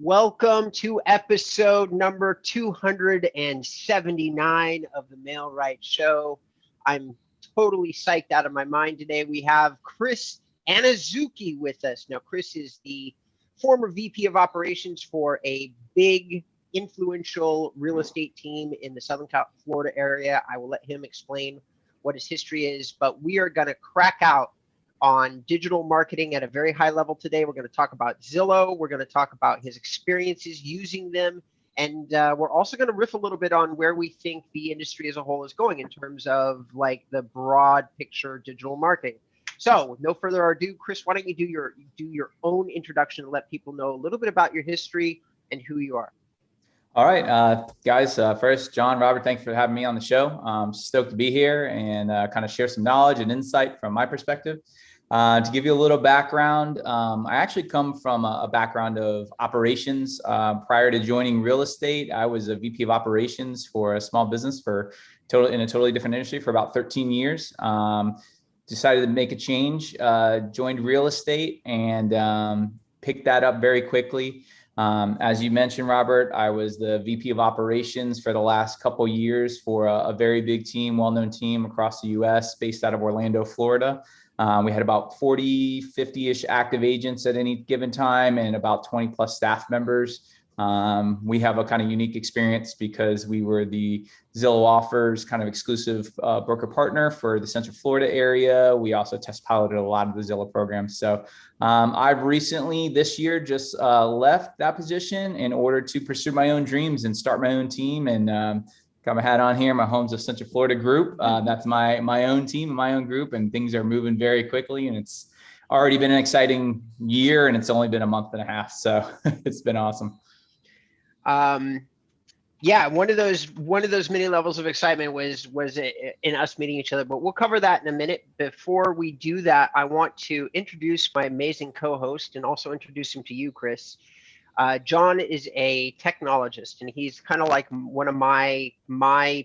Welcome to episode number 279 of the Mail Right Show. I'm totally psyched out of my mind today. We have Chris Anuszewski with us. Now, Chris is the former VP of operations for a big, influential real estate team in the Southern Florida area. I will let him explain what his history is, but we are going to crack out on digital marketing at a very high level today. We're going to talk about Zillow. We're going to talk about his experiences using them. And we're also going to riff a little bit on where we think the industry as a whole is going in terms of like the broad picture digital marketing. So with no further ado, Chris, why don't you do your own introduction and let people know a little bit about your history and who you are. All right, guys, first, John, Robert, thanks for having me on the show. I'm stoked to be here and kind of share some knowledge and insight from my perspective. To give you a little background, I actually come from a background of operations. Prior to joining real estate, I was a VP of operations for a small business in a totally different industry for about 13 years. Decided to make a change, joined real estate and picked that up very quickly. As you mentioned, Robert, I was the VP of operations for the last couple years for a very big team, well-known team across the US based out of Orlando, Florida. We had about 40, 50-ish active agents at any given time and about 20 plus staff members. We have a kind of unique experience because we were the Zillow Offers kind of exclusive broker partner for the Central Florida area. We also test piloted a lot of the Zillow programs. So I've recently this year just left that position in order to pursue my own dreams and start my own team and got my hat on here, my Homes of Central Florida group. That's my own team, my own group, and things are moving very quickly. And it's already been an exciting year, and it's only been a month and a half. So it's been awesome. Yeah, one of those many levels of excitement was in us meeting each other, but we'll cover that in a minute. Before we do that, I want to introduce my amazing co-host and also introduce him to you, Chris. John is a technologist, and he's kind of like one of my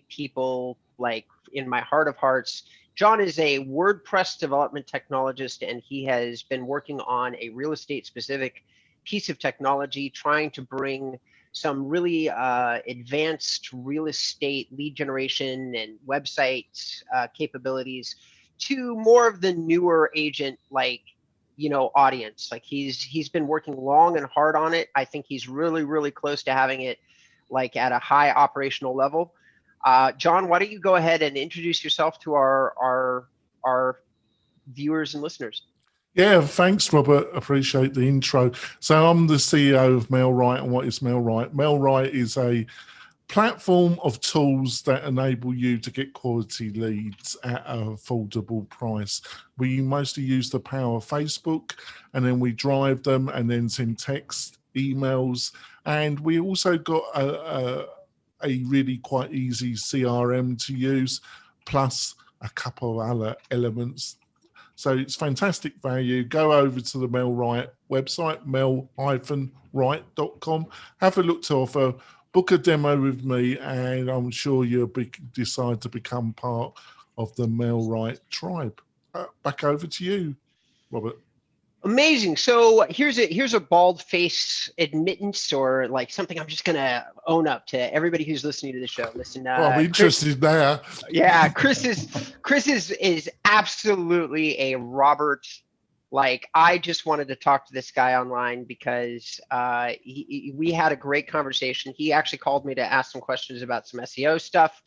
people, like in my heart of hearts. John is a WordPress development technologist, and he has been working on a real estate specific piece of technology, trying to bring some really advanced real estate lead generation and website capabilities to more of the newer agent audience. Like he's been working long and hard on it. I think he's really close to having it like at a high operational level. John, why don't you go ahead and introduce yourself to our viewers and listeners? Yeah, thanks, Robert. Appreciate the intro. So I'm the CEO of Mail Right. And what is Mail Right? Mail Right is a platform of tools that enable you to get quality leads at an affordable price. We mostly use the power of Facebook, and then we drive them and then send text, emails, and we also got a really quite easy CRM to use, plus a couple of other elements. So it's fantastic value. Go over to the Mail Right website, mail-right.com. Have a look to offer. Book a demo with me, and I'm sure you'll decide to become part of the Mail Right tribe. Back over to you, Robert. Amazing. So here's a bald face admittance, or like something I'm just gonna own up to everybody who's listening to the show. Listen, well, I'm interested there. Yeah, Chris is absolutely a Robert. Like, I just wanted to talk to this guy online because we had a great conversation. He actually called me to ask some questions about some SEO stuff,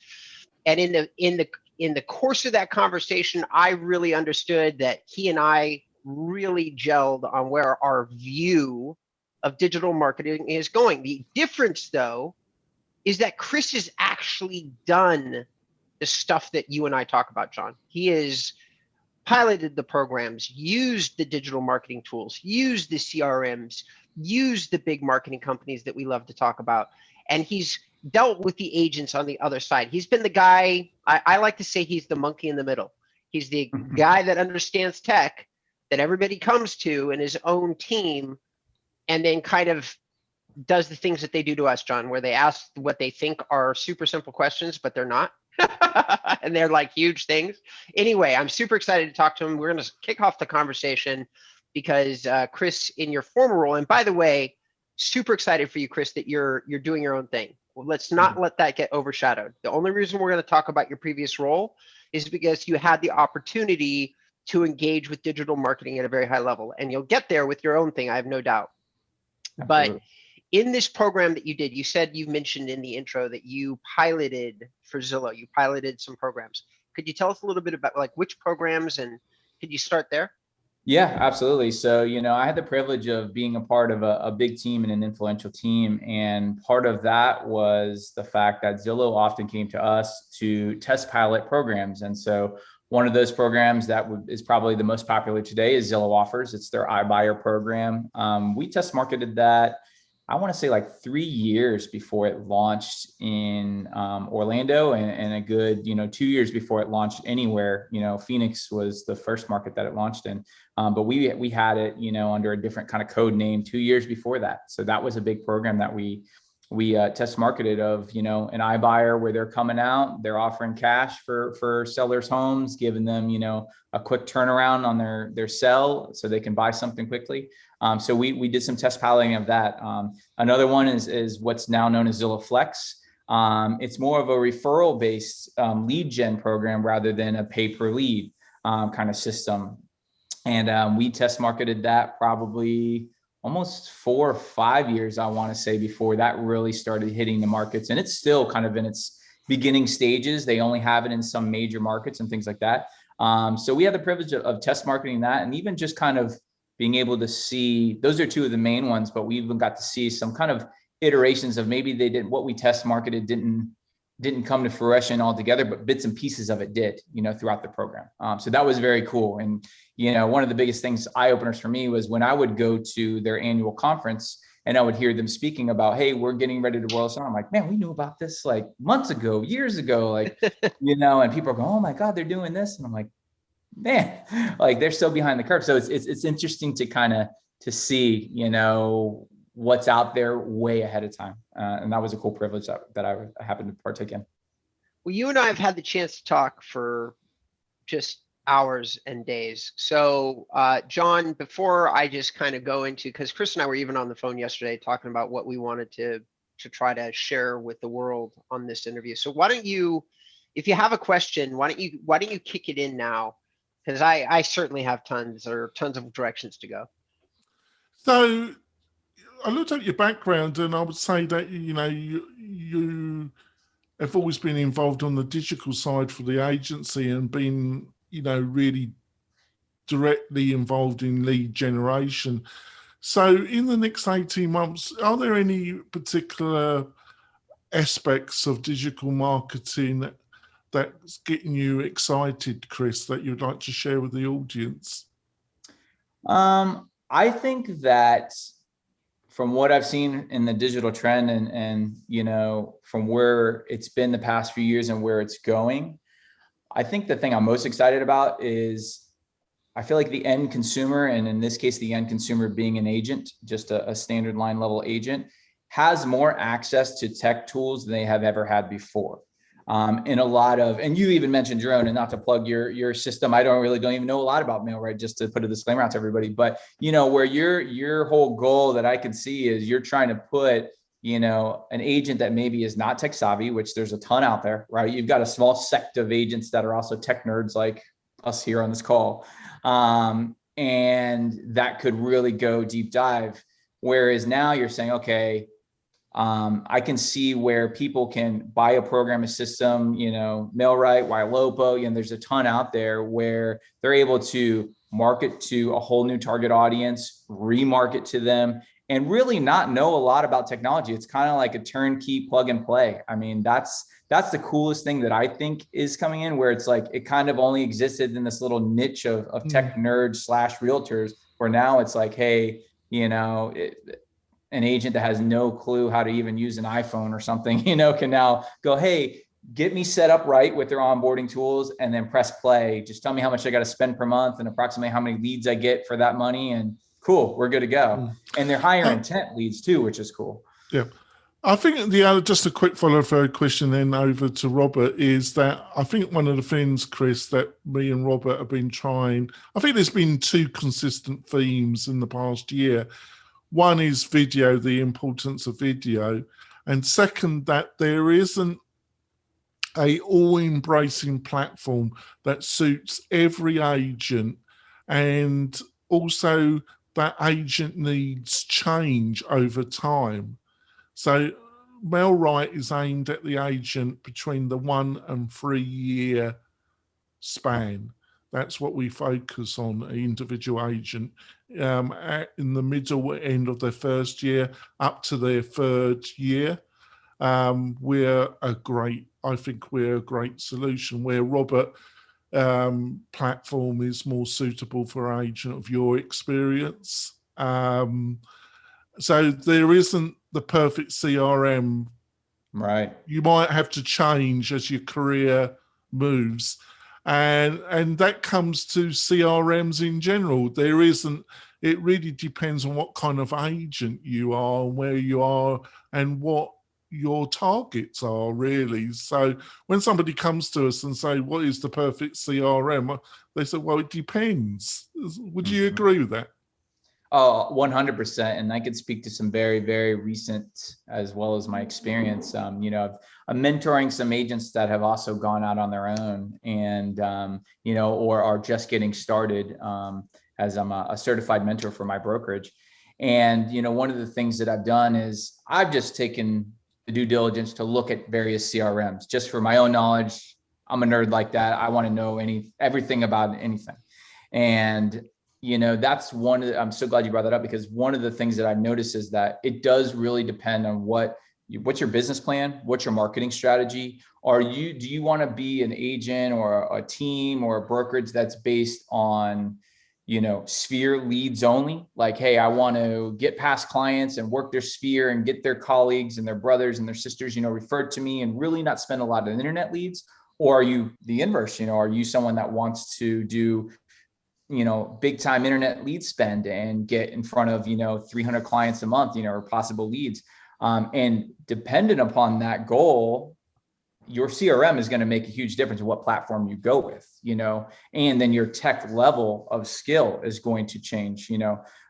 and in the course of that conversation, I really understood that he and I really gelled on where our view of digital marketing is going. The difference, though, is that Chris has actually done the stuff that you and I talk about, John. He has piloted the programs, used the digital marketing tools, used the CRMs, used the big marketing companies that we love to talk about, and he's dealt with the agents on the other side. He's been the guy, I like to say he's the monkey in the middle. He's the guy that understands tech, that everybody comes to in his own team, and then kind of does the things that they do to us, John, where they ask what they think are super simple questions, but they're not. And they're like huge things. Anyway, I'm super excited to talk to him. We're going to kick off the conversation because Chris, in your former role, and by the way, super excited for you, Chris, that you're doing your own thing. Well, let's not let that get overshadowed. The only reason we're going to talk about your previous role is because you had the opportunity to engage with digital marketing at a very high level, and you'll get there with your own thing, I have no doubt. Absolutely. But in this program that you did, you said, you mentioned in the intro that you piloted for Zillow, you piloted some programs. Could you tell us a little bit about like which programs, and could you start there? Yeah, absolutely. So, I had the privilege of being a part of a big team and an influential team. And part of that was the fact that Zillow often came to us to test pilot programs. And so one of those programs that is probably the most popular today is Zillow Offers. It's their iBuyer program. We test marketed that, I want to say like 3 years before it launched in Orlando, and a good, 2 years before it launched anywhere. Phoenix was the first market that it launched in, but we had it, under a different kind of code name 2 years before that. So that was a big program that we test marketed of, an iBuyer where they're coming out, they're offering cash for sellers' homes, giving them, a quick turnaround on their sell so they can buy something quickly. So we did some test piloting of that. Another one is what's now known as Zillow Flex. It's more of a referral-based lead gen program rather than a pay-per-lead kind of system. And we test marketed that probably almost 4 or 5 years, I want to say, before that really started hitting the markets. And it's still kind of in its beginning stages. They only have it in some major markets and things like that. So we had the privilege of test marketing that, and even just kind of being able to see, those are two of the main ones, but we even got to see some kind of iterations of maybe what we test marketed didn't come to fruition altogether, but bits and pieces of it did, throughout the program. So that was very cool. And, one of the biggest things, eye openers for me, was when I would go to their annual conference and I would hear them speaking about, hey, we're getting ready to roll this out. I'm like, man, we knew about this like months ago, years ago, like, and people are going, oh my God, they're doing this. And I'm like, man, like they're so behind the curve. So it's interesting to kind of to see, what's out there way ahead of time. And that was a cool privilege that I happened to partake in. Well, you and I have had the chance to talk for just hours and days. So, John, before I just kind of go into, because Chris and I were even on the phone yesterday talking about what we wanted to try to share with the world on this interview. So why don't you, if you have a question, why don't you kick it in now? Because I certainly have tons of directions to go. So I looked at your background, and I would say that you have always been involved on the digital side for the agency and been really directly involved in lead generation. So in the next 18 months, are there any particular aspects of digital marketing that's getting you excited, Chris, that you'd like to share with the audience? I think that from what I've seen in the digital trend and from where it's been the past few years and where it's going, I think the thing I'm most excited about is I feel like the end consumer, and in this case, the end consumer being an agent, just a standard line level agent, has more access to tech tools than they have ever had before. In a lot of, and you even mentioned your own, and not to plug your system, I don't even know a lot about MailRight, just to put a disclaimer out to everybody, but where your whole goal that I can see is you're trying to put, an agent that maybe is not tech savvy, which there's a ton out there, right? You've got a small sect of agents that are also tech nerds like us here on this call. And that could really go deep dive. Whereas now you're saying, okay, I can see where people can buy a program, a system, MailRight, Ylopo, there's a ton out there where they're able to market to a whole new target audience, remarket to them, and really not know a lot about technology. It's kind of like a turnkey plug and play. I mean, that's the coolest thing that I think is coming in, where it's like, it kind of only existed in this little niche of tech nerds / realtors, where now it's like, hey, an agent that has no clue how to even use an iPhone or something, can now go, hey, get me set up right with their onboarding tools, and then press play. Just tell me how much I got to spend per month and approximately how many leads I get for that money. And cool, we're good to go. And they're higher intent leads too, which is cool. Yeah. I think just a quick follow-up question then over to Robert, is that I think one of the things, Chris, that me and Robert have been trying, I think there's been two consistent themes in the past year. One is video, the importance of video. And second, that there isn't a all-embracing platform that suits every agent, and also that agent needs change over time. So Mailrite is aimed at the agent between the 1 and 3 year span. That's what we focus on, an individual agent, in the middle end of their first year up to their third year. I think we're a great solution, where Robert platform is more suitable for an agent of your experience. So there isn't the perfect CRM. Right. You might have to change as your career moves. And that comes to CRMs in general. There isn't, it really depends on what kind of agent you are, where you are, and what your targets are, really. So when somebody comes to us and say, what is the perfect CRM? They say, well, it depends. Would you agree with that? Oh, 100%. And I could speak to some very, very recent, as well as my experience. I'm mentoring some agents that have also gone out on their own and, or are just getting started, as I'm a certified mentor for my brokerage. And, one of the things that I've done is I've just taken the due diligence to look at various CRMs just for my own knowledge. I'm a nerd like that. I want to know everything about anything. And that's I'm so glad you brought that up, because one of the things that I've noticed is that it does really depend on what's your business plan, what's your marketing strategy. Do you want to be an agent or a team or a brokerage that's based on, sphere leads only? Like, hey, I want to get past clients and work their sphere and get their colleagues and their brothers and their sisters, referred to me, and really not spend a lot of internet leads? Or are you the inverse? Are you someone that wants to do big time internet lead spend and get in front of, 300 clients a month, or possible leads. And dependent upon that goal, your CRM is going to make a huge difference in what platform you go with, and then your tech level of skill is going to change.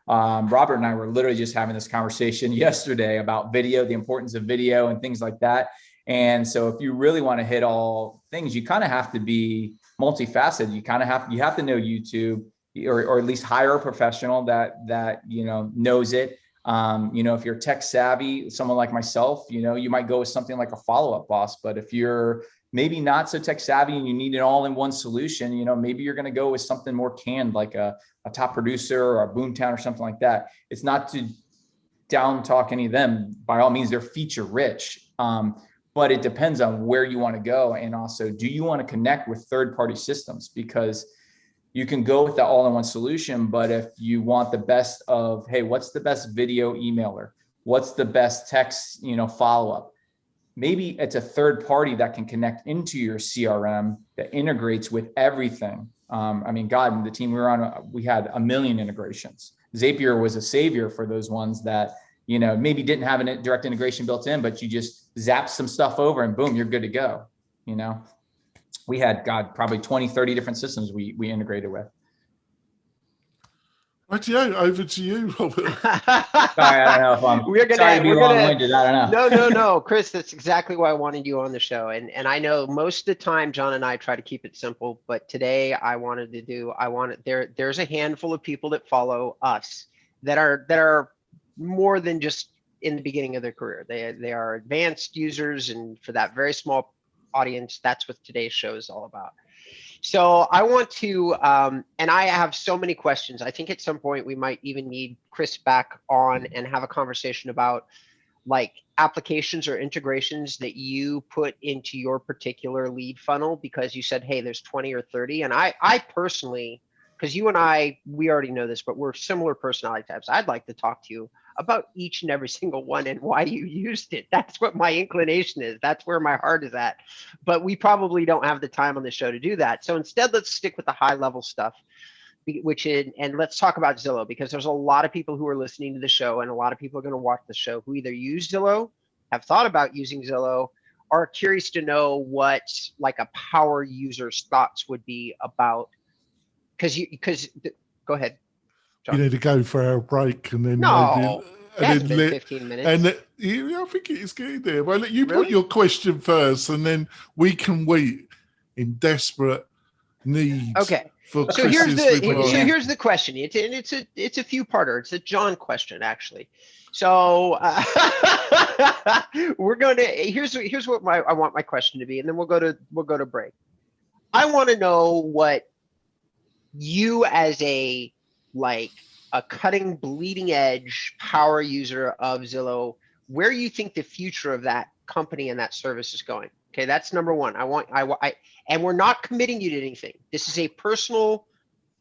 Robert and I were literally just having this conversation yesterday about video, the importance of video and things like that. And so if you really want to hit all things, you kind of have to be multifaceted. You have to know YouTube, or at least hire a professional that knows it. If you're tech savvy, someone like myself, you might go with something like a Follow-Up Boss. But if you're maybe not so tech savvy and you need an all-in-one solution, maybe you're going to go with something more canned, like a Top Producer or a Boomtown or something like that. It's not to down talk any of them. By all means, they're feature rich. But it depends on where you want to go. And also, do you want to connect with third-party systems? Because you can go with the all-in-one solution, but if you want the best of, hey, what's the best video emailer? What's the best text, follow-up? Maybe it's a third party that can connect into your CRM that integrates with everything. God, the team we were on, we had 1 million integrations. Zapier was a savior for those ones that, maybe didn't have a direct integration built in, but you just zap some stuff over and boom, you're good to go. We had, probably 20, 30 different systems we integrated with. Rightio, over to you, Robert. Sorry, I don't know if I'm sorry to be long-winded. I don't know. No, Chris, that's exactly why I wanted you on the show. And I know most of the time, John and I try to keep it simple, but today there's a handful of people that follow us that are more than just in the beginning of their career. They are advanced users, and for that very small audience, that's what today's show is all about. So I want to, and I have so many questions. I think at some point we might even need Chris back on and have a conversation about like applications or integrations that you put into your particular lead funnel, because you said, hey, there's 20 or 30. And I personally, because you and I, we already know this, but we're similar personality types. I'd like to talk to you about each and every single one and why you used it. That's what my inclination is. That's where my heart is at. But we probably don't have the time on the show to do that. So instead, let's stick with the high level stuff, and let's talk about Zillow, because there's a lot of people who are listening to the show, and a lot of people are going to watch the show who either use Zillow, have thought about using Zillow, are curious to know what like a power user's thoughts would be about, because go ahead. John. You need to go for our break and then No, it hasn't been let 15 minutes. and yeah, I think it's getting there. Well, you Really? put your question first, and then we can wait in desperate need. Okay. For So here's the question. It's a few parter. It's a John question actually. So we're going to here's what I want my question to be, and then we'll go to break. I want to know what you as a cutting bleeding edge power user of Zillow, where you think the future of that company and that service is going. Okay, that's number one. And we're not committing you to anything. This is a personal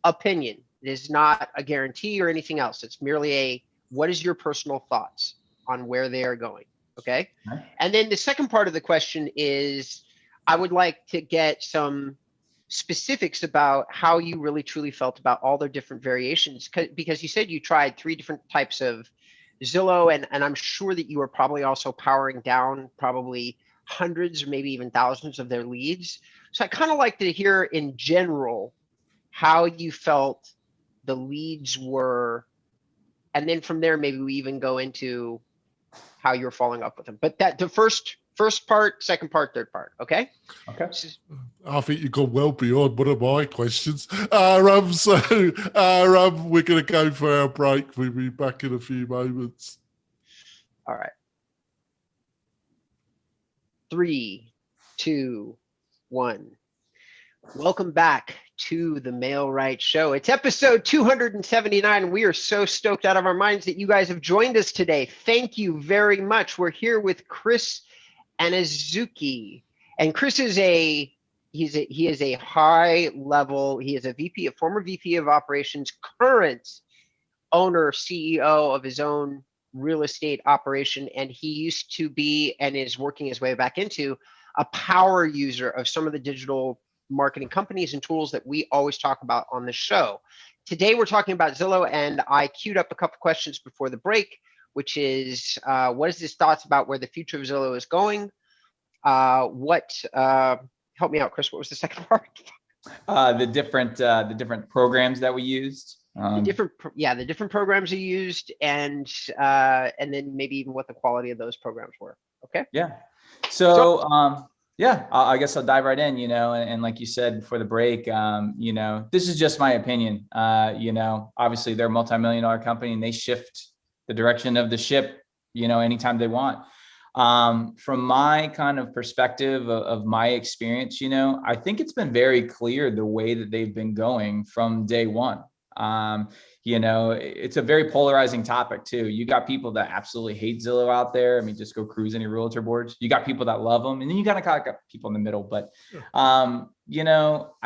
opinion. It is not a guarantee or anything else. It's merely what is your personal thoughts on where they are going? Okay. And then the second part of the question is, I would like to get some specifics about how you really truly felt about all the different variations, because you said you tried 3 different types of Zillow, and I'm sure that you were probably also powering down probably hundreds or maybe even thousands of their leads. So I kind of like to hear in general how you felt the leads were, and then from there maybe we even go into how you're following up with them. But that the first part, second part, third part. Okay. I think you got well beyond one of my questions. We're going to go for our break. We'll be back in a few moments. All right. 3, 2, 1. Welcome back to the Mail Right Show. It's episode 279. We are so stoked out of our minds that you guys have joined us today. Thank you very much. We're here with Chris Anuszewski, and Chris is a high level. He is a former VP of operations, current owner, CEO of his own real estate operation, and he used to be and is working his way back into a power user of some of the digital marketing companies and tools that we always talk about on the show. Today we're talking about Zillow, and I queued up a couple questions before the break, which is what is his thoughts about where the future of Zillow is going? Help me out, Chris. What was the second part? The different programs that we used. The different programs you used, and then maybe even what the quality of those programs were. Okay. Yeah. So I guess I'll dive right in, and like you said before the break, this is just my opinion. Obviously they're a multi-million-dollar company and they shift the direction of the ship, anytime they want. From my kind of perspective of my experience, I think it's been very clear the way that they've been going from day one. It's a very polarizing topic too. You got people that absolutely hate Zillow out there. I mean, just go cruise any realtor boards. You got people that love them, and then you got people in the middle. But, I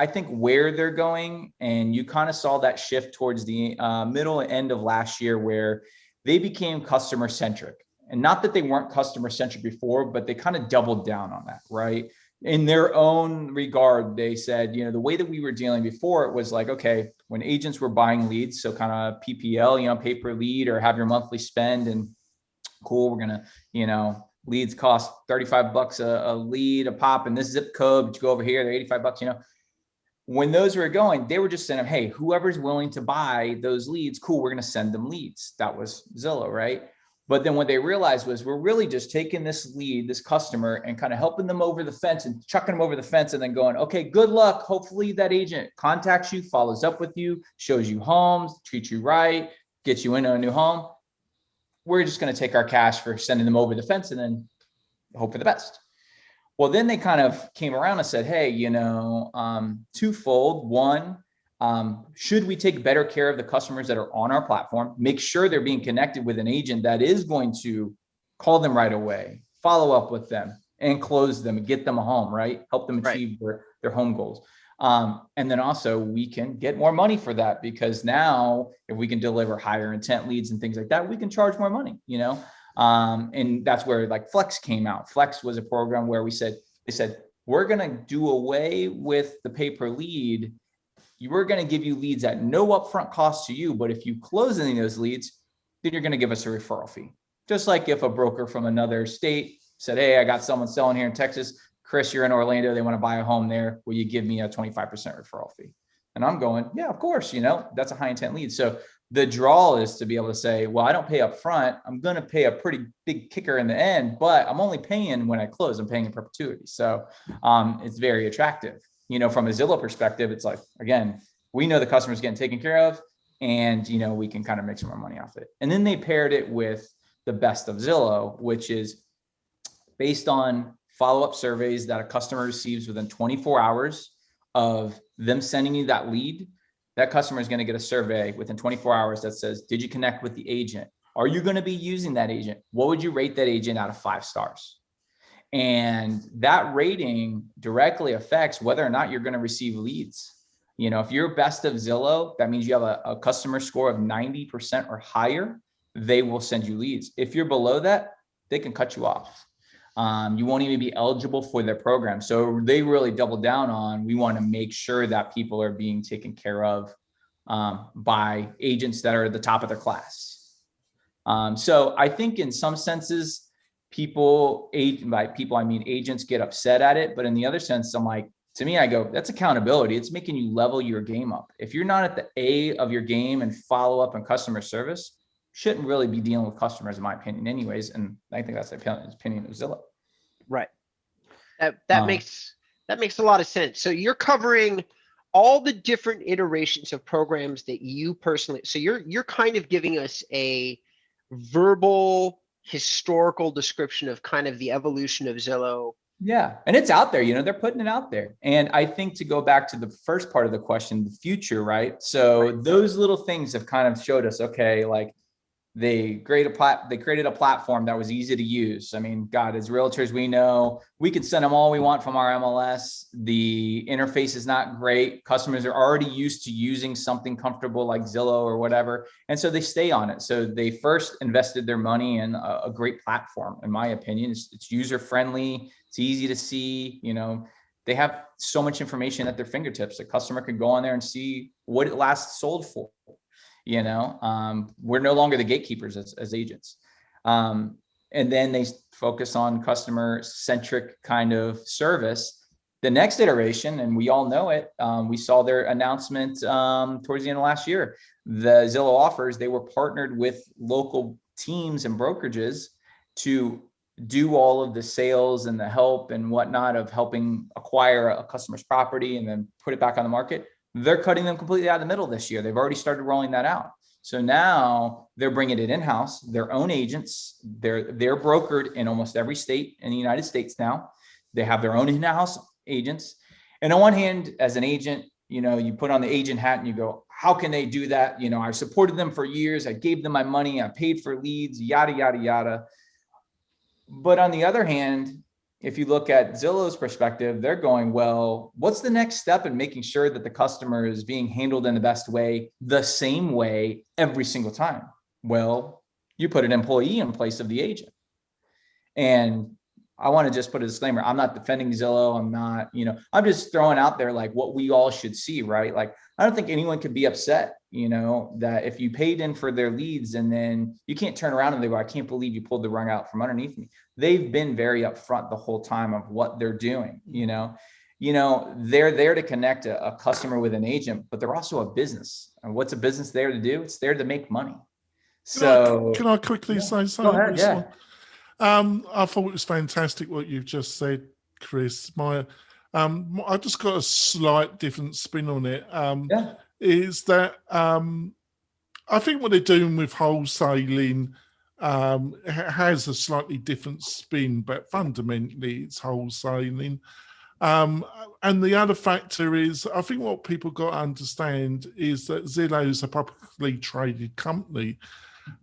think where they're going, and you kind of saw that shift towards the middle end of last year where they became customer centric. And not that they weren't customer centric before, but they kind of doubled down on that, right? In their own regard, they said, the way that we were dealing before, it was like, okay, when agents were buying leads, so kind of PPL, pay per lead or have your monthly spend, and cool, we're going to, leads cost $35 a lead, a pop in this zip code, but you go over here, they're $85, When those were going, they were just saying, hey, whoever's willing to buy those leads, cool, we're going to send them leads. That was Zillow, right? But then what they realized was we're really just taking this lead, this customer, and kind of helping them over the fence and chucking them over the fence and then going, okay, good luck. Hopefully that agent contacts you, follows up with you, shows you homes, treats you right, gets you into a new home. We're just going to take our cash for sending them over the fence and then hope for the best. Well, then they kind of came around and said, hey, twofold. One, should we take better care of the customers that are on our platform, make sure they're being connected with an agent that is going to call them right away, follow up with them and close them and get them a home, right? Help them achieve their home goals. And then also we can get more money for that, because now if we can deliver higher intent leads and things like that, we can charge more money, and that's where like Flex came out. Flex was a program where they said, we're going to do away with the pay per lead. We're going to give you leads at no upfront cost to you. But if you close any of those leads, then you're going to give us a referral fee. Just like if a broker from another state said, hey, I got someone selling here in Texas. Chris, you're in Orlando. They want to buy a home there. Will you give me a 25% referral fee? And I'm going, yeah, of course, that's a high intent lead. So the draw is to be able to say, well, I don't pay up front. I'm going to pay a pretty big kicker in the end, but I'm only paying when I close. I'm paying in perpetuity. So it's very attractive. From a Zillow perspective, it's like, again, we know the customer's getting taken care of, and, we can kind of make some more money off it. And then they paired it with the best of Zillow, which is based on follow-up surveys that a customer receives within 24 hours of them sending you that lead. That customer is going to get a survey within 24 hours that says, did you connect with the agent? Are you going to be using that agent? What would you rate that agent out of 5 stars? And that rating directly affects whether or not you're going to receive leads. If you're best of Zillow, that means you have a customer score of 90% or higher, they will send you leads. If you're below that, they can cut you off. You won't even be eligible for their program. So they really double down on, we want to make sure that people are being taken care of by agents that are at the top of their class. So I think in some senses, by people, I mean agents, get upset at it. But in the other sense, I'm like, to me, I go, that's accountability. It's making you level your game up. If you're not at the A of your game and follow up and customer service, shouldn't really be dealing with customers, in my opinion, anyways. And I think that's the opinion of Zillow. Right. That makes a lot of sense. So you're covering all the different iterations of programs that you personally. So you're kind of giving us a verbal historical description of kind of the evolution of Zillow. Yeah. And it's out there, they're putting it out there. And I think to go back to the first part of the question, the future, right? So those little things have kind of showed us, okay, like they created a platform that was easy to use. I mean, God, as realtors, we know we can send them all we want from our MLS. The interface is not great. Customers are already used to using something comfortable like Zillow or whatever. And so they stay on it. So they first invested their money in a great platform. In my opinion, it's user-friendly. It's easy to see, they have so much information at their fingertips. The customer can go on there and see what it last sold for. We're no longer the gatekeepers as agents. And then they focus on customer centric kind of service. The next iteration, and we all know it, we saw their announcement towards the end of last year, the Zillow offers, they were partnered with local teams and brokerages to do all of the sales and the help and whatnot of helping acquire a customer's property and then put it back on the market. They're cutting them completely out of the middle this year. They've already started rolling that out. So now they're bringing it in-house, their own agents. They're brokered in almost every state in the United States now. They have their own in-house agents. And on one hand, as an agent, you put on the agent hat and you go, how can they do that? I supported them for years. I gave them my money. I paid for leads, yada, yada, yada. But on the other hand, if you look at Zillow's perspective, they're going, well, what's the next step in making sure that the customer is being handled in the best way, the same way every single time? Well, you put an employee in place of the agent. And I want to just put a disclaimer. I'm not defending Zillow. I'm not, I'm just throwing out there like what we all should see, right? Like, I don't think anyone could be upset, that if you paid in for their leads and then you can't turn around and they go, I can't believe you pulled the rug out from underneath me. They've been very upfront the whole time of what they're doing, they're there to connect a customer with an agent, but they're also a business. And what's a business there to do? It's there to make money. So can I quickly say something? Go ahead, yeah. I thought it was fantastic what you've just said, Chris. I just got a slight different spin on it. Is that I think what they're doing with wholesaling has a slightly different spin, but fundamentally it's wholesaling. And the other factor is, I think what people got to understand is that Zillow is a publicly traded company,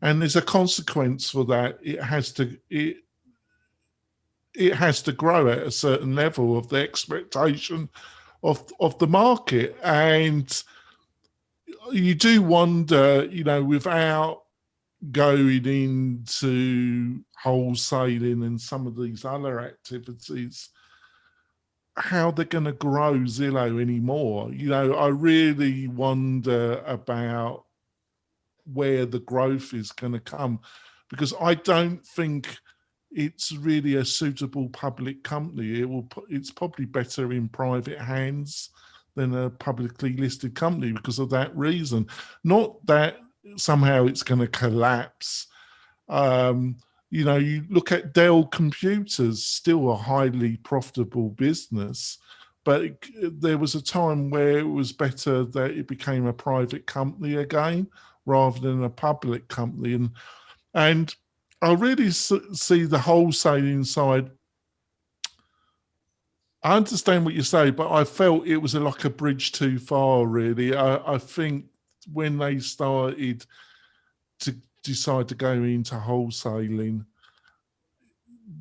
and there's a consequence for that. It has to grow at a certain level of the expectation of the market. And you do wonder, without going into wholesaling and some of these other activities, how they're going to grow Zillow anymore. I really wonder about where the growth is going to come, because I don't think it's really a suitable public company. It's probably better in private hands than a publicly listed company because of that reason. Not that somehow it's going to collapse. You know, you look at Dell Computers, still a highly profitable business, but there was a time where it was better that it became a private company again rather than a public company. And I really see the wholesaling side. I understand what you say, but I felt it was like a bridge too far, really. I think when they started to decide to go into wholesaling,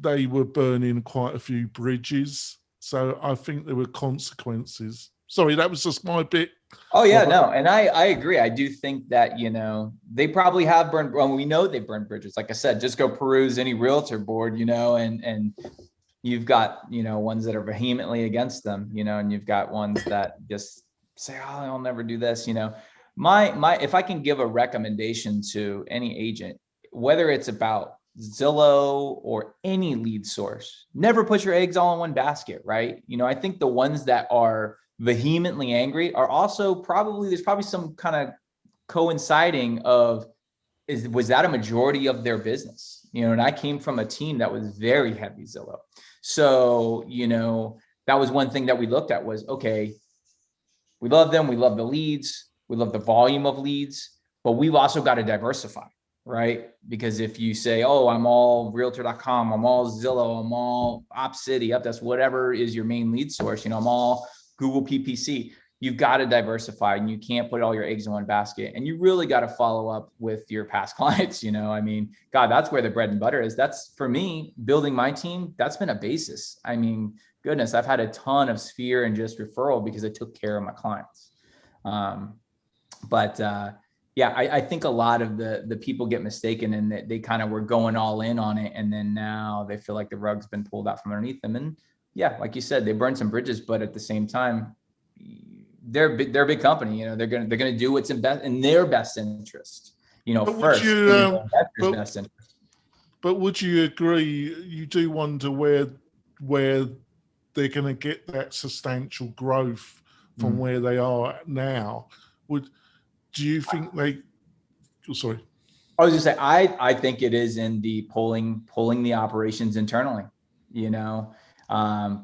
they were burning quite a few bridges. So I think there were consequences. Sorry, that was just my bit. Oh yeah, no, and I agree. I do think that, you know, they probably have burned, well, we know they burned bridges. Like I said, just go peruse any realtor board, you know, and you've got, you know, ones that are vehemently against them, you know, and you've got ones that just say, oh, I'll never do this, you know. If I can give a recommendation to any agent, whether it's about Zillow or any lead source, never put your eggs all in one basket, right? You know, I think the ones that are vehemently angry are also there's probably some kind of coinciding of, was that a majority of their business? You know, and I came from a team that was very heavy Zillow. So, you know, that was one thing that we looked at was, okay, we love them. We love the leads. We love the volume of leads, but we've also got to diversify, right? Because if you say, oh, I'm all realtor.com, I'm all Zillow, I'm all OpCity, that's whatever is your main lead source, you know, I'm all Google PPC, you've got to diversify and you can't put all your eggs in one basket. And you really got to follow up with your past clients. You know, I mean, God, that's where the bread and butter is. That's, for me, building my team, that's been a basis. I mean, goodness, I've had a ton of sphere and just referral because I took care of my clients. Yeah, I think a lot of the people get mistaken and that they kind of were going all in on it. And then now they feel like the rug's been pulled out from underneath them. And yeah, like you said, they burned some bridges, but at the same time, they're a big company. You know, they're gonna do what's in their best interest. You know, first, best interest. But would you agree? You do wonder where they're going to get that substantial growth from where they are now. Do you think they? Oh, sorry. I was just saying, I think it is in the pulling the operations internally. You know.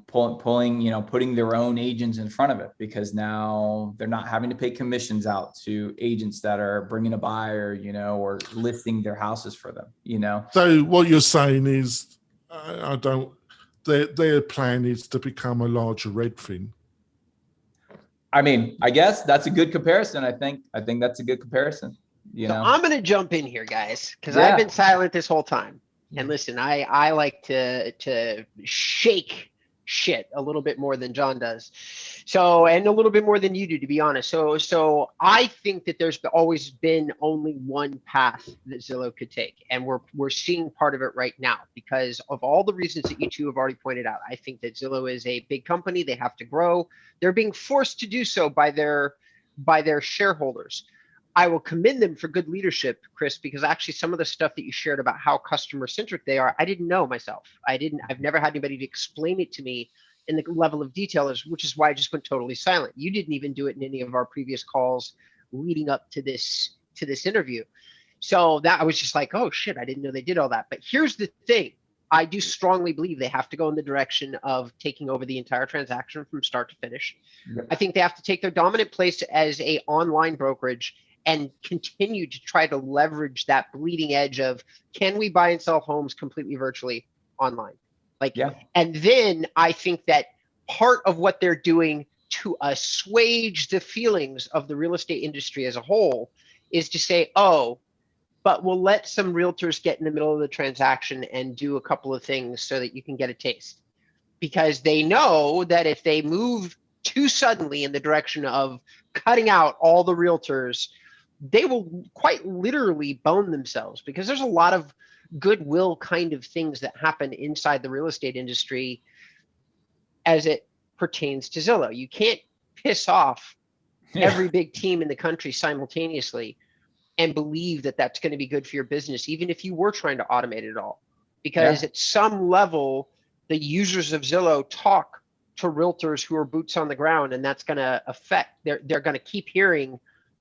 Pulling, you know, putting their own agents in front of it, because now they're not having to pay commissions out to agents that are bringing a buyer, you know, or listing their houses for them, you know. So what you're saying is, their plan is to become a larger Redfin. I mean, I guess that's a good comparison. I think that's a good comparison. You know, I'm going to jump in here, guys, because I've been silent this whole time. And listen, I like to shake shit a little bit more than John does. So, and a little bit more than you do, to be honest. So I think that there's always been only one path that Zillow could take. And we're seeing part of it right now because of all the reasons that you two have already pointed out. I think that Zillow is a big company. They have to grow. They're being forced to do so by their shareholders. I will commend them for good leadership, Chris, because actually some of the stuff that you shared about how customer centric they are, I didn't know myself. I've never had anybody to explain it to me in the level of detail, which is why I just went totally silent. You didn't even do it in any of our previous calls leading up to this interview. So that I was just like, oh shit, I didn't know they did all that. But here's the thing. I do strongly believe they have to go in the direction of taking over the entire transaction from start to finish. Yep. I think they have to take their dominant place as a online brokerage and continue to try to leverage that bleeding edge of, can we buy and sell homes completely virtually online? And then I think that part of what they're doing to assuage the feelings of the real estate industry as a whole is to say, oh, but we'll let some realtors get in the middle of the transaction and do a couple of things so that you can get a taste. Because they know that if they move too suddenly in the direction of cutting out all the realtors, they will quite literally bone themselves, because there's a lot of goodwill kind of things that happen inside the real estate industry as it pertains to Zillow. You can't piss off every big team in the country simultaneously and believe that that's going to be good for your business, even if you were trying to automate it all. Because at some level, the users of Zillow talk to realtors who are boots on the ground, and that's going to affect, they're going to keep hearing,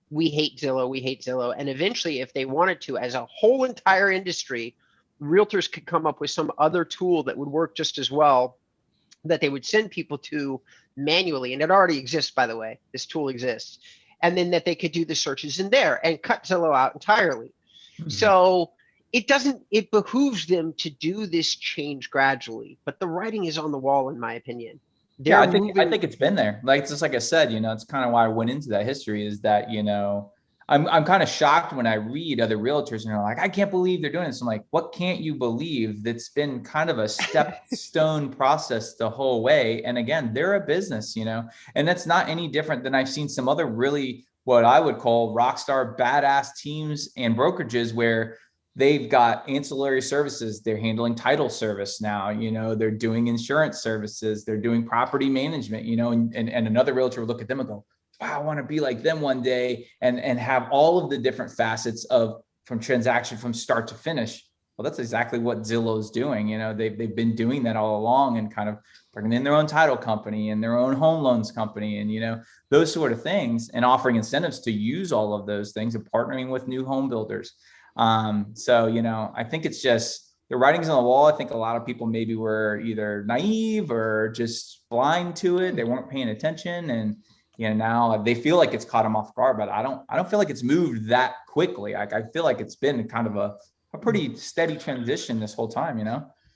we hate Zillow. And eventually, if they wanted to, as a whole entire industry, realtors could come up with some other tool that would work just as well, that they would send people to manually. And it already exists, by the way, this tool exists. And then that they could do the searches in there and cut Zillow out entirely. Mm-hmm. So it behooves them to do this change gradually, but the writing is on the wall, in my opinion. I think it's been there. Like, just like I said, it's kind of why I went into that history, is that, I'm kind of shocked when I read other realtors and they're like, I can't believe they're doing this. I'm like, what can't you believe? That's been kind of a stone process the whole way. And again, they're a business, and that's not any different than I've seen some other really, what I would call rock star badass teams and brokerages, where they've got ancillary services. They're handling title service now, they're doing insurance services, they're doing property management, and another realtor will look at them and go, wow, I want to be like them one day, and have all of the different facets from transaction from start to finish. Well, that's exactly what Zillow's doing. They've been doing that all along, and kind of bringing in their own title company and their own home loans company, and those sort of things, and offering incentives to use all of those things, and partnering with new home builders. So, I think it's just the writing's on the wall. I think a lot of people maybe were either naive or just blind to it. They weren't paying attention, and now they feel like it's caught them off guard. But I don't feel like it's moved that quickly. I feel like it's been kind of a pretty steady transition this whole time.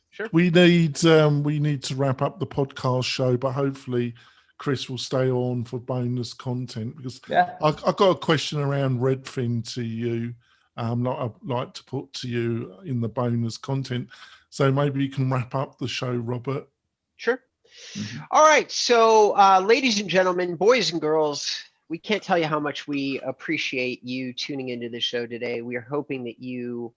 Sure. We need to wrap up the podcast show, but hopefully Chris will stay on for bonus content, because I've got a question around Redfin to you. I'd like to put to you in the bonus content. So maybe you can wrap up the show, Robert. Sure. Mm-hmm. All right. So, ladies and gentlemen, boys and girls, we can't tell you how much we appreciate you tuning into the show today. We are hoping that you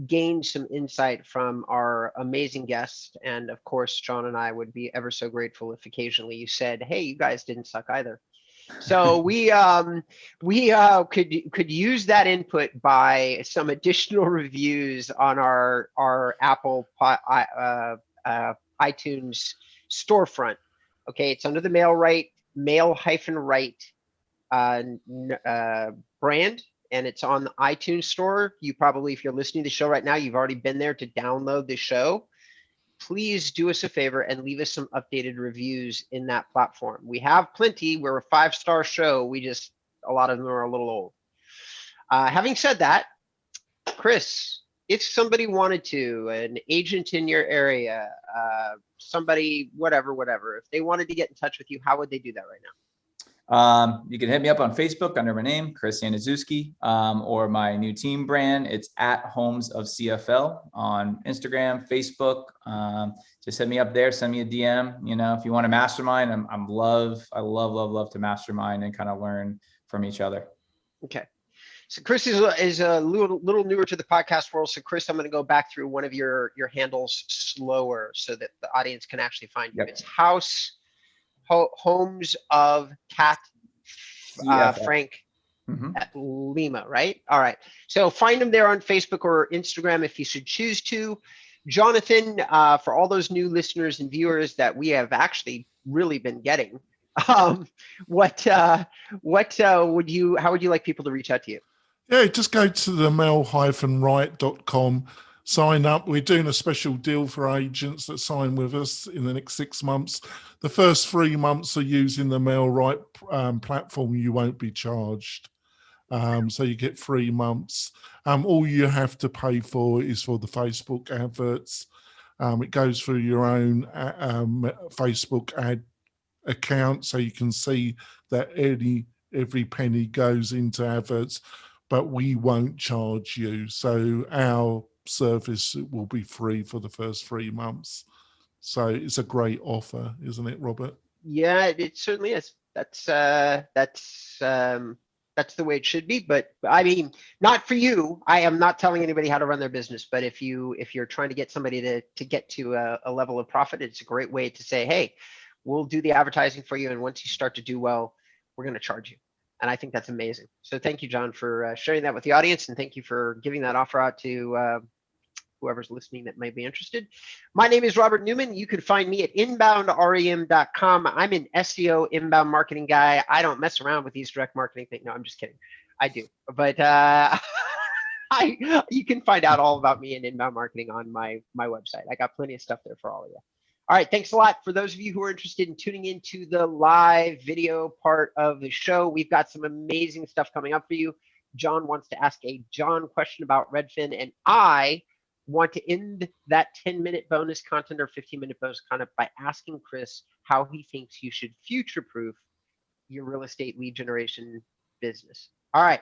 gained some insight from our amazing guest. And of course, John and I would be ever so grateful if occasionally you said, hey, you guys didn't suck either. So we could use that input by some additional reviews on our Apple iTunes storefront. Okay, it's under the mail-right brand, and it's on the iTunes store. You probably, if you're listening to the show right now, you've already been there to download the show. Please do us a favor and leave us some updated reviews in that platform. We have plenty. We're a 5-star show. A lot of them are a little old. Having said that, Chris, if somebody wanted to, an agent in your area, somebody, whatever, if they wanted to get in touch with you, how would they do that right now? You can hit me up on Facebook under my name, Chris Anuszewski, or my new team brand. It's at Homes of CFL on Instagram, Facebook. Just hit me up there, send me a DM. If you want to mastermind, I love to mastermind and kind of learn from each other. Okay. So Chris is a little newer to the podcast world. So Chris, I'm going to go back through one of your handles slower so that the audience can actually find you. Yep. It's Homes of Cat Frank at Lima, right? All right. So find them there on Facebook or Instagram if you should choose to. Jonathan, for all those new listeners and viewers that we have actually really been getting, how would you like people to reach out to you? Yeah, just go to the mail-right.com. Sign up. We're doing a special deal for agents that sign with us in the next 6 months. The first 3 months are using the MailRight platform. You won't be charged. So you get 3 months. All you have to pay for is for the Facebook adverts. It goes through your own Facebook ad account, so you can see that every penny goes into adverts, but we won't charge you. So our service will be free for the first 3 months. So it's a great offer, isn't it, Robert? Yeah, it certainly is. That's the way it should be. But I mean, not for you. I am not telling anybody how to run their business. But if you're trying to get somebody to get to a level of profit, it's a great way to say, hey, we'll do the advertising for you, and once you start to do well, we're going to charge you. And I think that's amazing. So thank you, John, for sharing that with the audience, and thank you for giving that offer out to whoever's listening that might be interested. My name is Robert Newman. You can find me at inboundrem.com. I'm an SEO inbound marketing guy. I don't mess around with these direct marketing things. No, I'm just kidding. I do. But you can find out all about me in inbound marketing on my website. I got plenty of stuff there for all of you. All right, thanks a lot. For those of you who are interested in tuning into the live video part of the show, we've got some amazing stuff coming up for you. John wants to ask a John question about Redfin, and I want to end that 10-minute bonus content or 15-minute bonus content by asking Chris how he thinks you should future-proof your real estate lead generation business. All right.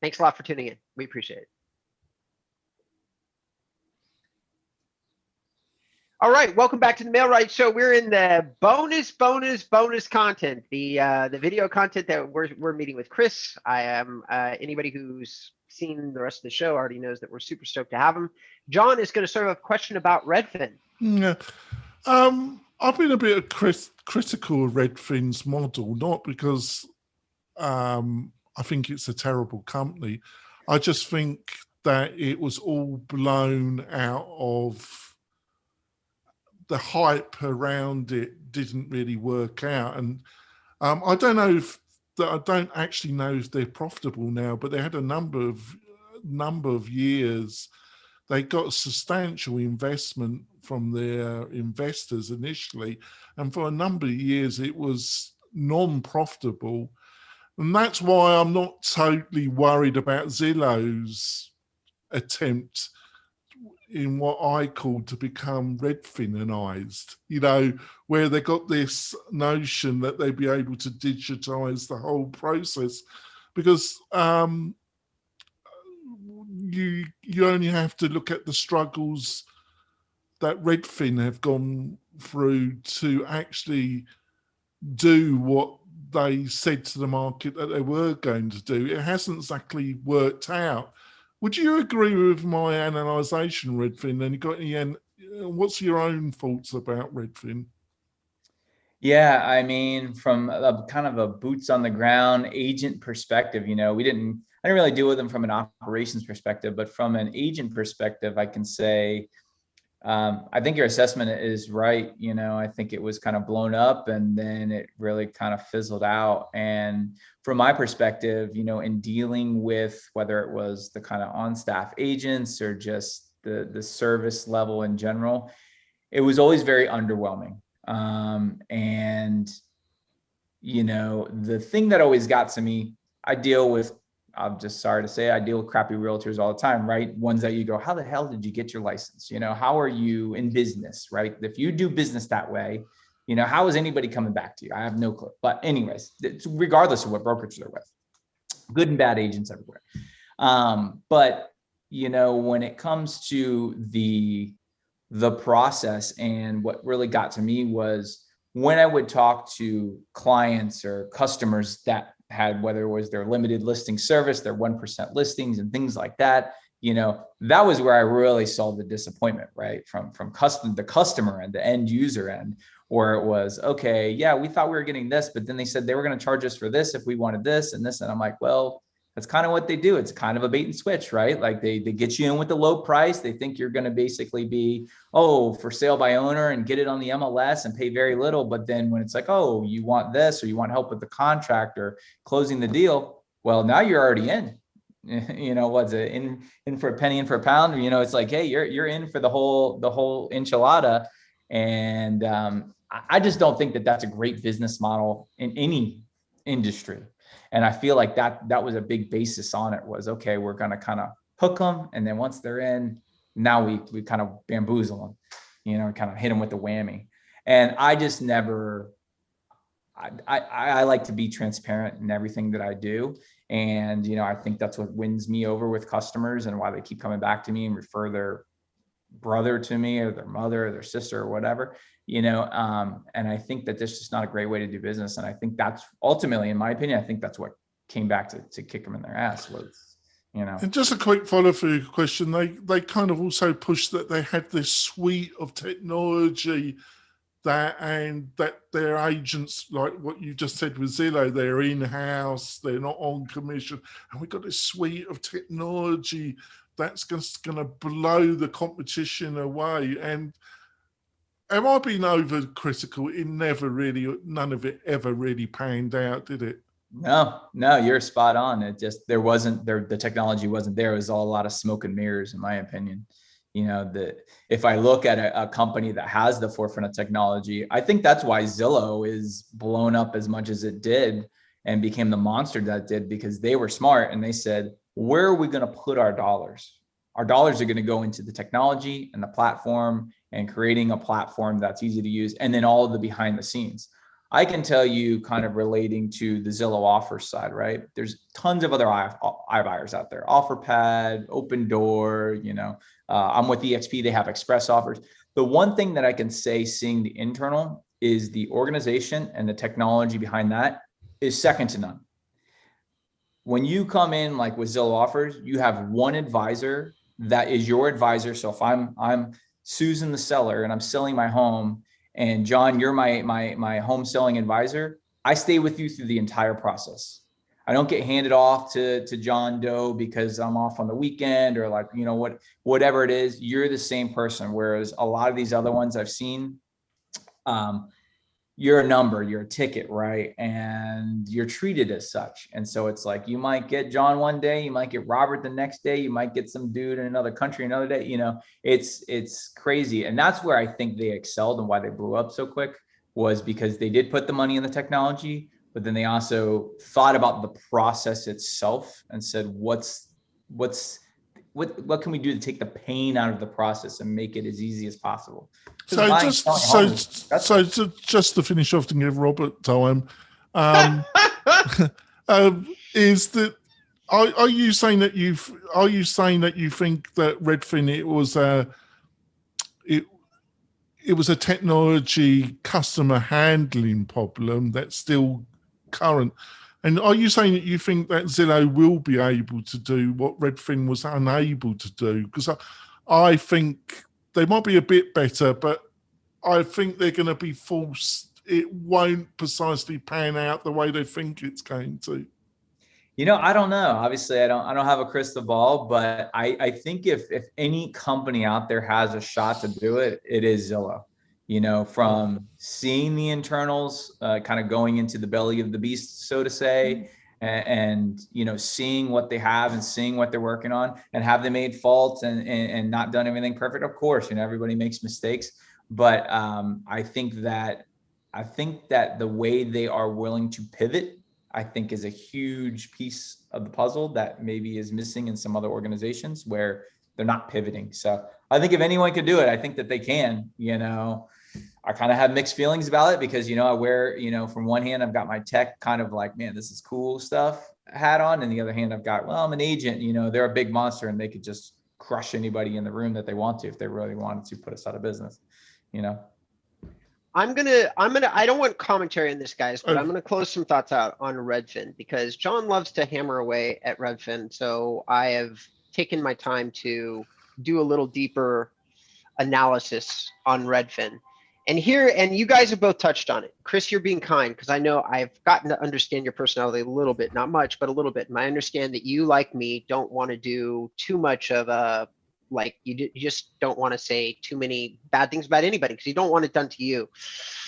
Thanks a lot for tuning in. We appreciate it. All right, welcome back to the MailRight Show. We're in the bonus content, the video content that we're meeting with Chris. I am anybody who's seen the rest of the show already knows that we're super stoked to have him. John is going to start a question about Redfin. Yeah, I've been a bit critical of Redfin's model, not because I think it's a terrible company. I just think that it was all blown out of. The hype around it didn't really work out, and I don't actually know if they're profitable now. But they had a number of years. They got a substantial investment from their investors initially, and for a number of years it was non-profitable, and that's why I'm not totally worried about Zillow's attempt in what I call to become Redfinized, where they got this notion that they'd be able to digitize the whole process, because you only have to look at the struggles that Redfin have gone through to actually do what they said to the market that they were going to do. It hasn't exactly worked out. Would you agree with my analysation, Redfin? And you got any? What's your own thoughts about Redfin? Yeah, I mean, from a kind of a boots on the ground agent perspective, I didn't really deal with them from an operations perspective, but from an agent perspective, I can say, I think your assessment is right. I think it was kind of blown up and then it really kind of fizzled out. And from my perspective, in dealing with whether it was the kind of on-staff agents or just the service level in general, it was always very underwhelming. And the thing that always got to me, I'm just sorry to say, I deal with crappy realtors all the time, right? Ones that you go, how the hell did you get your license? How are you in business, right? If you do business that way, how is anybody coming back to you? I have no clue. But anyways, regardless of what brokerage they're with, good and bad agents everywhere. But when it comes to the process, and what really got to me was when I would talk to clients or customers that had, whether it was their limited listing service, their 1% listings and things like that, that was where I really saw the disappointment, right? From the customer and the end user end, where it was, okay, yeah, we thought we were getting this, but then they said they were going to charge us for this if we wanted this and this. And I'm like, well, that's kind of what they do. It's kind of a bait and switch, right? Like they get you in with the low price. They think you're going to basically be, for sale by owner and get it on the MLS and pay very little. But then when it's like, oh, you want this, or you want help with the contract or closing the deal, well, now you're already in. What's it, in for a penny, in for a pound? It's like, hey, you're in for the whole enchilada. And I just don't think that that's a great business model in any industry. And I feel like that was a big basis on it, was, okay, we're going to kind of hook them. And then once they're in, now we kind of bamboozle them, kind of hit them with the whammy. And I just never, I like to be transparent in everything that I do. And, I think that's what wins me over with customers and why they keep coming back to me and refer their brother to me or their mother or their sister or whatever, and I think that this is not a great way to do business. And I think that's ultimately, in my opinion, I think that's what came back to kick them in their ass was, And just a quick follow through question. They kind of also pushed that they had this suite of technology and that their agents, like what you just said with Zillow, they're in-house, they're not on commission, and we've got this suite of technology that's just going to blow the competition away. And am I being overcritical? None of it ever really panned out, did it? No, you're spot on. It just, the technology wasn't there. It was all a lot of smoke and mirrors, in my opinion. If I look at a company that has the forefront of technology, I think that's why Zillow is blown up as much as it did and became the monster that it did, because they were smart and they said, where are we going to put our dollars? Our dollars are going to go into the technology and the platform and creating a platform that's easy to use, and then all of the behind the scenes. I can tell you, kind of relating to the Zillow offers side, right? There's tons of other iBuyers out there, OfferPad, Open Door, I'm with EXP, they have express offers. The one thing that I can say, seeing the internal, is the organization and the technology behind that is second to none. When you come in like with Zillow offers, you have one advisor that is your advisor. So if I'm Susan the seller and I'm selling my home, and John, you're my home selling advisor, I stay with you through the entire process. I don't get handed off to John Doe because I'm off on the weekend, or like, whatever it is. You're the same person. Whereas a lot of these other ones I've seen, you're a number, you're a ticket, right? And you're treated as such. And so it's like, you might get John one day, you might get Robert the next day, you might get some dude in another country another day. It's crazy. And that's where I think they excelled, and why they blew up so quick was because they did put the money in the technology, but then they also thought about the process itself and said, what can we do to take the pain out of the process and make it as easy as possible? So just to finish off and give Robert time, is that are you saying that you think that Redfin it was a technology customer handling problem that's still current? And are you saying that you think that Zillow will be able to do what Redfin was unable to do? Because I think they might be a bit better, but I think they're going to be forced. It won't precisely pan out the way they think it's going to. I don't know. Obviously, I don't have a crystal ball, but I think if any company out there has a shot to do it, it is Zillow. From seeing the internals, kind of going into the belly of the beast, so to say, and seeing what they have and seeing what they're working on, and have they made faults and not done everything perfect? Of course, everybody makes mistakes, but I think that the way they are willing to pivot, I think, is a huge piece of the puzzle that maybe is missing in some other organizations where they're not pivoting. So I think if anyone could do it, I think that they can. I kind of have mixed feelings about it because, I wear, from one hand, I've got my tech kind of like, man, this is cool stuff hat on. And the other hand, I've got, well, I'm an agent, they're a big monster and they could just crush anybody in the room that they want to, if they really wanted to put us out of business, I don't want commentary on this, guys, but I'm going to close some thoughts out on Redfin, because John loves to hammer away at Redfin. So I have taken my time to do a little deeper analysis on Redfin. And you guys have both touched on it. Chris, you're being kind, because I know I've gotten to understand your personality a little bit, not much, but a little bit. And I understand that you, like me, don't want to do too much of a, you just don't want to say too many bad things about anybody because you don't want it done to you.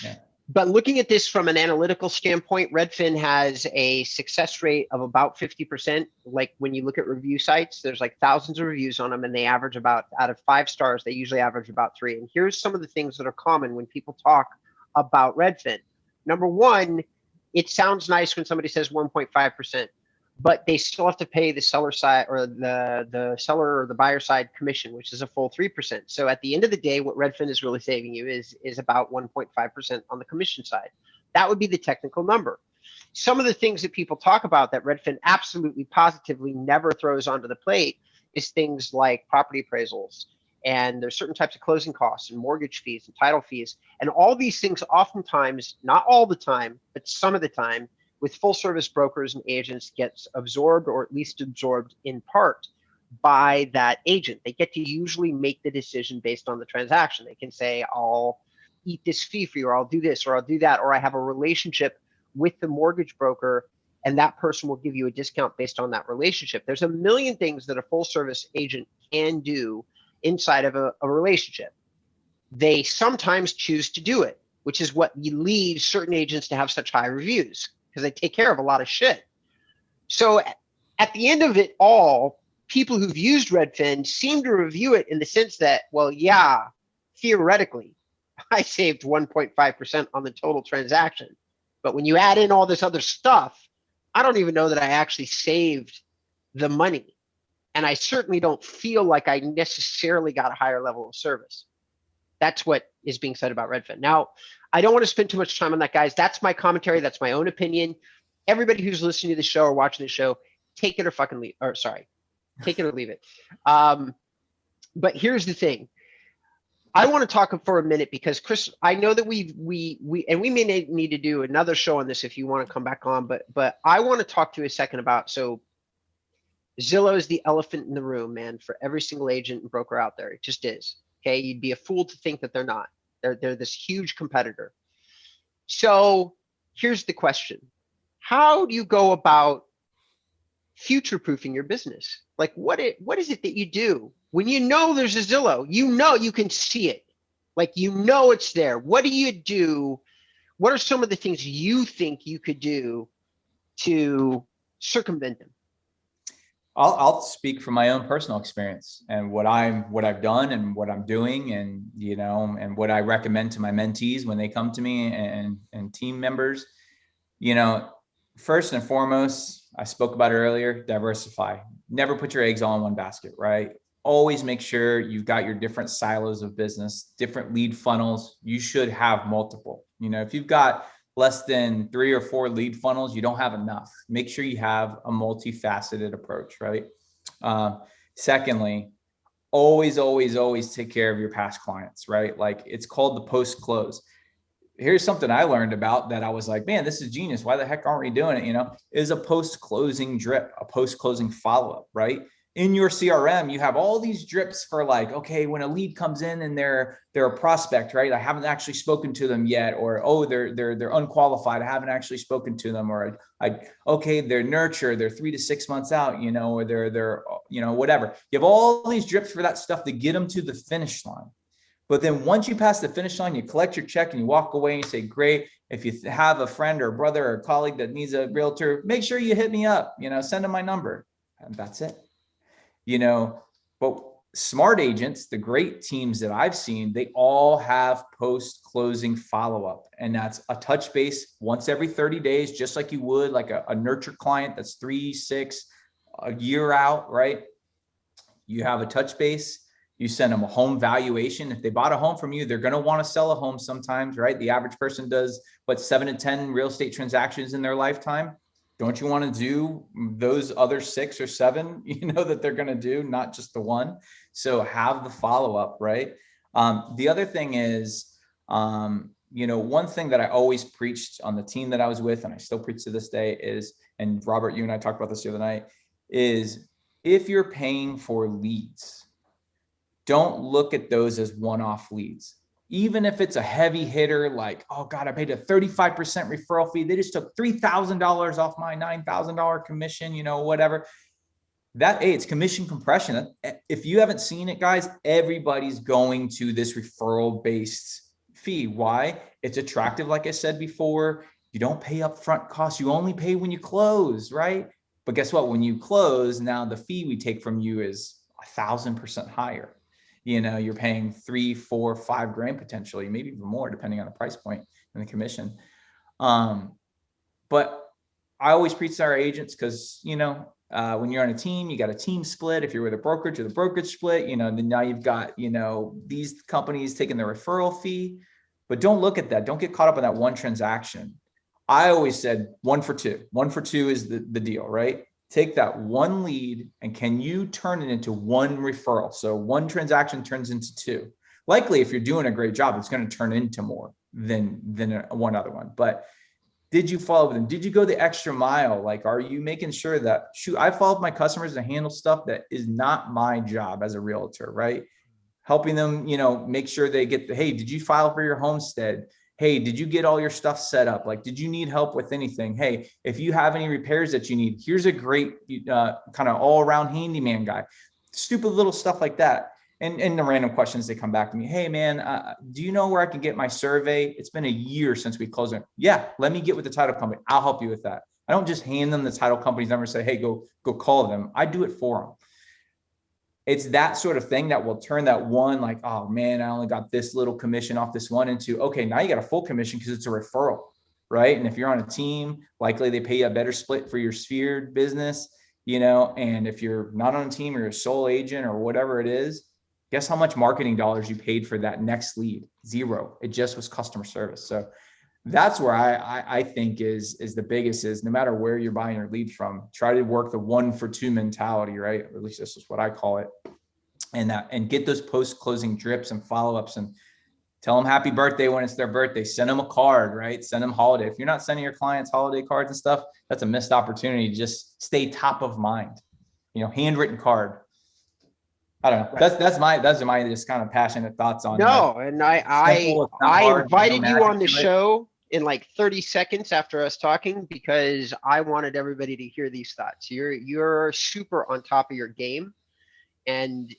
Yeah. But looking at this from an analytical standpoint, Redfin has a success rate of about 50%. Like when you look at review sites, there's like thousands of reviews on them, and they average about, out of 5 stars, they usually average about 3. And here's some of the things that are common when people talk about Redfin. Number one, it sounds nice when somebody says 1.5%, but they still have to pay the seller side, or the seller or the buyer side commission, which is a full 3%. So at the end of the day, what Redfin is really saving you is about 1.5% on the commission side. That would be the technical number. Some of the things that people talk about that Redfin absolutely positively never throws onto the plate is things like property appraisals, and there's certain types of closing costs and mortgage fees and title fees. And all these things oftentimes, not all the time, but some of the time, with full service brokers and agents, gets absorbed, or at least absorbed in part, by that agent. They get to usually make the decision based on the transaction. They can say, I'll eat this fee for you, or I'll do this, or I'll do that, or I have a relationship with the mortgage broker and that person will give you a discount based on that relationship. There's a million things that a full service agent can do inside of a relationship. They sometimes choose to do it, which is what leads certain agents to have such high reviews, because they take care of a lot of shit. So at the end of it all, people who've used Redfin seem to review it in the sense that, well, yeah, theoretically, I saved 1.5% on the total transaction. But when you add in all this other stuff, I don't even know that I actually saved the money. And I certainly don't feel like I necessarily got a higher level of service. That's what is being said about Redfin. Now, I don't want to spend too much time on that, guys. That's my commentary. That's my own opinion. Everybody who's listening to the show or watching the show, take it or fucking leave. Or sorry, take it or leave it. But here's the thing. I want to talk for a minute because Chris, I know that we may need to do another show on this if you want to come back on, but I want to talk to you a second about, so Zillow is the elephant in the room, man, for every single agent and broker out there. It just is. Okay. You'd be a fool to think that they're not. They're this huge competitor. So here's the question. How do you go about future-proofing your business? Like what is it that you do when you know there's a Zillow? You know you can see it. Like you know it's there. What do you do? What are some of the things you think you could do to circumvent them? I'll speak from my own personal experience and what I've done and what I'm doing, and and what I recommend to my mentees when they come to me and team members. First and foremost, I spoke about it earlier, diversify. Never put your eggs all in one basket, right? Always make sure you've got your different silos of business, different lead funnels. You should have multiple. If you've got less than 3 or 4 lead funnels, you don't have enough. Make sure you have a multifaceted approach, right? Secondly, always take care of your past clients, right? Like it's called the post-close. Here's something I learned about that I was like, man, this is genius. Why the heck aren't we doing it? Is a post-closing drip, a post-closing follow-up, right? In your CRM, you have all these drips for like, okay, when a lead comes in and they're a prospect, right? I haven't actually spoken to them yet, or, oh, they're unqualified. I haven't actually spoken to them, or okay, they're nurture, they're 3 to 6 months out, or they're whatever. You have all these drips for that stuff to get them to the finish line. But then once you pass the finish line, you collect your check and you walk away and you say, great. If you have a friend or a brother or a colleague that needs a realtor, make sure you hit me up, send them my number. And that's it. But smart agents, the great teams that I've seen, they all have post-closing follow-up. And that's a touch base once every 30 days, just like you would like a nurture client that's 3, 6, a year out, right? You have a touch base. You send them a home valuation. If they bought a home from you, they're going to want to sell a home sometimes, right? The average person does 7 to 10 real estate transactions in their lifetime. Don't you want to do those other 6 or 7, that they're going to do, not just the one? So have the follow-up, right? The other thing is, one thing that I always preached on the team that I was with, and I still preach to this day is, and Robert, you and I talked about this the other night, is if you're paying for leads, don't look at those as one-off leads. Even if it's a heavy hitter, like, oh God, I paid a 35% referral fee. They just took $3,000 off my $9,000 commission, whatever. It's commission compression. If you haven't seen it, guys, everybody's going to this referral-based fee. Why? It's attractive. Like I said before, you don't pay upfront costs. You only pay when you close, right? But guess what? When you close, now the fee we take from you is 1,000% higher. You're paying 3, 4, 5 grand potentially, maybe even more, depending on the price point and the commission. But I always preach to our agents because, when you're on a team, you got a team split. If you're with a brokerage, or the brokerage split, then now you've got, these companies taking the referral fee. But don't look at that. Don't get caught up in that one transaction. I always said 1 for 2. 1 for 2 is the deal, right? Take that one lead and can you turn it into 1 referral? So 1 transaction turns into 2. Likely, if you're doing a great job, it's going to turn into more than one other one. But did you follow with them? Did you go the extra mile? Like, are you making sure that, I follow my customers to handle stuff that is not my job as a realtor, right? helping them, make sure they get hey, did you file for your homestead? Hey, did you get all your stuff set up? Like, did you need help with anything? Hey, if you have any repairs that you need, here's a great kind of all around handyman guy. Stupid little stuff like that. And the random questions, they come back to me. Hey man, do you know where I can get my survey? It's been a year since we closed it. Yeah, let me get with the title company. I'll help you with that. I don't just hand them the title company's number and say, hey, go call them. I do it for them. It's that sort of thing that will turn that one, like, oh man, I only got this little commission off this one, into, okay, now you got a full commission because it's a referral, right? And if you're on a team, likely they pay you a better split for your sphere business, and if you're not on a team or you're a sole agent or whatever it is, guess how much marketing dollars you paid for that next lead? Zero. It just was customer service. So that's where I think is the biggest, is no matter where you're buying your lead from, try to work the 1-for-2 mentality, right? Or at least this is what I call it. And get those post-closing drips and follow-ups, and tell them happy birthday when it's their birthday. Send them a card, right? Send them holiday. If you're not sending your clients holiday cards and stuff, that's a missed opportunity. Just stay top of mind, handwritten card. I don't know. That's my just kind of passionate thoughts on. No, and I invited you on the show in like 30 seconds after us talking because I wanted everybody to hear these thoughts. You're super on top of your game, and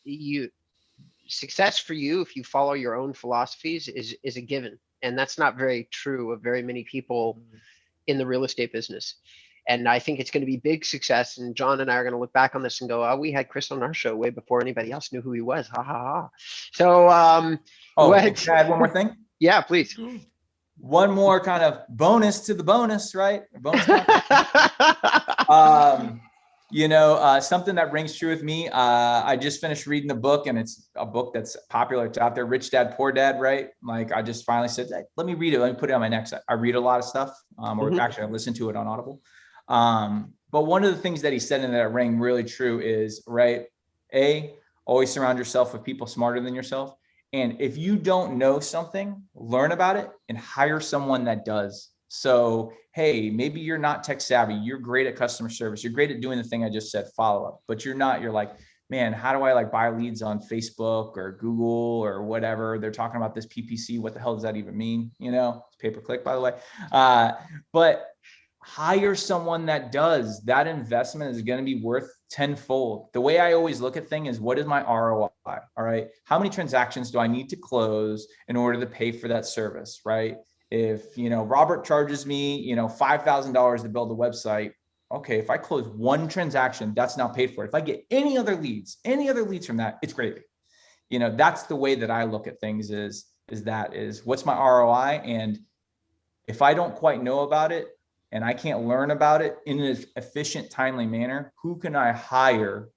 success for you, if you follow your own philosophies, is a given, and that's not very true of very many people in the real estate business. And I think it's going to be big success. And John and I are going to look back on this and go, oh, we had Chris on our show way before anybody else knew who he was. Ha ha ha. So, can I add one more thing? Yeah, please. One more kind of bonus to the bonus, right? Bonus. Something that rings true with me. I just finished reading the book, and it's a book that's popular. It's out there, Rich Dad, Poor Dad, right? Like, I just finally said, hey, let me read it. Let me put it on my next. I read a lot of stuff, or actually I listen to it on Audible. But one of the things that he said in that rang really true is, right, always surround yourself with people smarter than yourself. And if you don't know something, learn about it and hire someone that does. So, hey, maybe you're not tech savvy. You're great at customer service. You're great at doing the thing I just said, follow up, but you're like, man, how do I buy leads on Facebook or Google or whatever? They're talking about this PPC. What the hell does that even mean? It's pay-per-click, by the way. But hire someone that does. That investment is going to be worth tenfold. The way I always look at things is, what is my ROI? All right. How many transactions do I need to close in order to pay for that service? Right. If, Robert charges me, $5,000 to build a website. Okay. If I close one transaction, that's now paid for. If I get any other leads from that, it's gravy. That's the way that I look at things is what's my ROI? And if I don't quite know about it, and I can't learn about it in an efficient, timely manner, who can I hire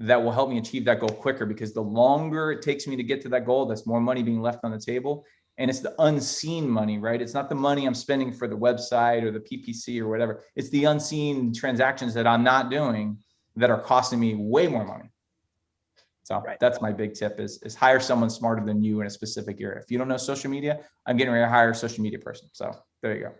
that will help me achieve that goal quicker? Because the longer it takes me to get to that goal, that's more money being left on the table. And it's the unseen money, right? It's not the money I'm spending for the website or the PPC or whatever. It's the unseen transactions that I'm not doing that are costing me way more money. So That's my big tip is hire someone smarter than you in a specific area. If you don't know social media, I'm getting ready to hire a social media person. So there you go.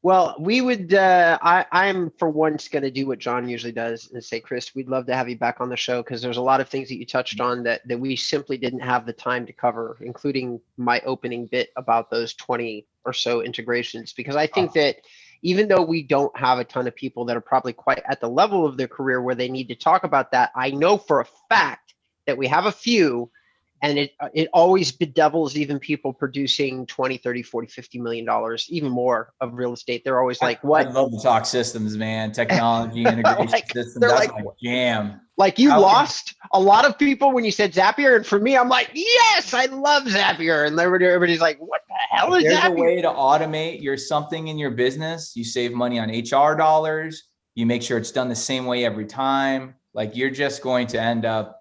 Well, we would, I'm for once going to do what John usually does and say, Chris, we'd love to have you back on the show, because there's a lot of things that you touched on that we simply didn't have the time to cover, including my opening bit about those 20 or so integrations, because I think that even though we don't have a ton of people that are probably quite at the level of their career where they need to talk about that, I know for a fact that we have a few. And it always bedevils even people producing 20, 30, 40, $50 million, even more of real estate. They're always like, what? I love to talk systems, man. Technology, integration systems. That's my jam. Like, you lost a lot of people when you said Zapier. And for me, I'm like, yes, I love Zapier. And everybody's like, what the hell is Zapier? There's a way to automate something in your business. You save money on HR dollars. You make sure it's done the same way every time. Like, you're just going to end up,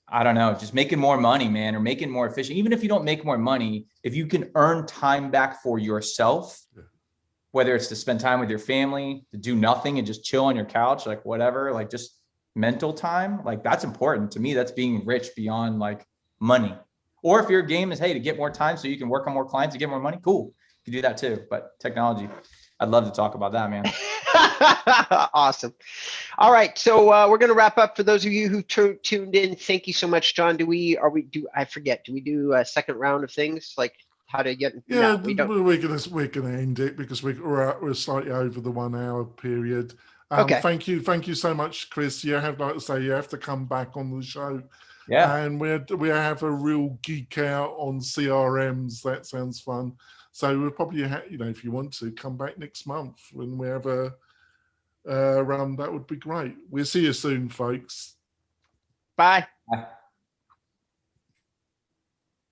I don't know, just making more money, man, or making more efficient. Even if you don't make more money, if you can earn time back for yourself, whether it's to spend time with your family, to do nothing and just chill on your couch, like whatever, like just mental time, like that's important to me. That's being rich beyond like money. Or if your game is, hey, to get more time so you can work on more clients to get more money, cool. You can do that too. But technology, I'd love to talk about that, man. Awesome. All right. So we're going to wrap up. For those of you who tuned in, thank you so much, John. I forget, do we do a second round of things? Like how to get, yeah, no, we don't. we're gonna end it because we're slightly over the 1 hour period. Okay. Thank you so much, Chris. You have, like to say, you have to come back on the show. Yeah. And we have a real geek out on CRMs. That sounds fun. So we'll probably, if you want to come back next month when we have a run, that would be great. We'll see you soon, folks. Bye. Bye.